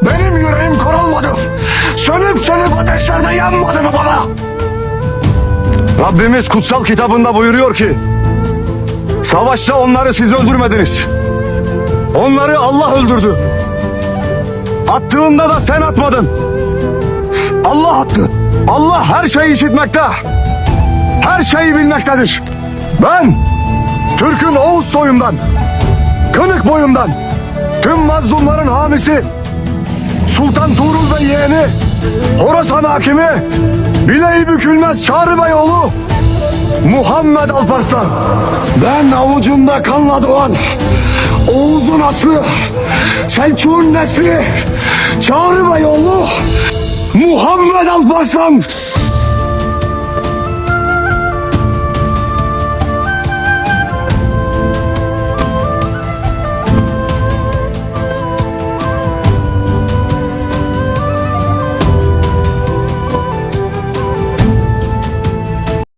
Benim yüreğim korulmadı. Sönüp ateşlerde yanmadı mı baba? Rabbimiz kutsal kitabında buyuruyor ki, savaşta onları siz öldürmediniz. Onları Allah öldürdü. Attığında da sen atmadın. Allah attı. Allah her şeyi işitmekte. Her şeyi bilmektedir. Ben Türk'ün Oğuz soyundan, Kınık boyundan, tüm mazlumların hamisi, Sultan Tuğrul ve yeğeni, Horasan hakimi, bileği bükülmez Çağrı Beyoğlu, Muhammed Alparslan. Ben avucumda kanla doğan, Oğuz'un aslı, Selçuk'un nesli, Çağrı Beyoğlu, Muhammed Alparslan.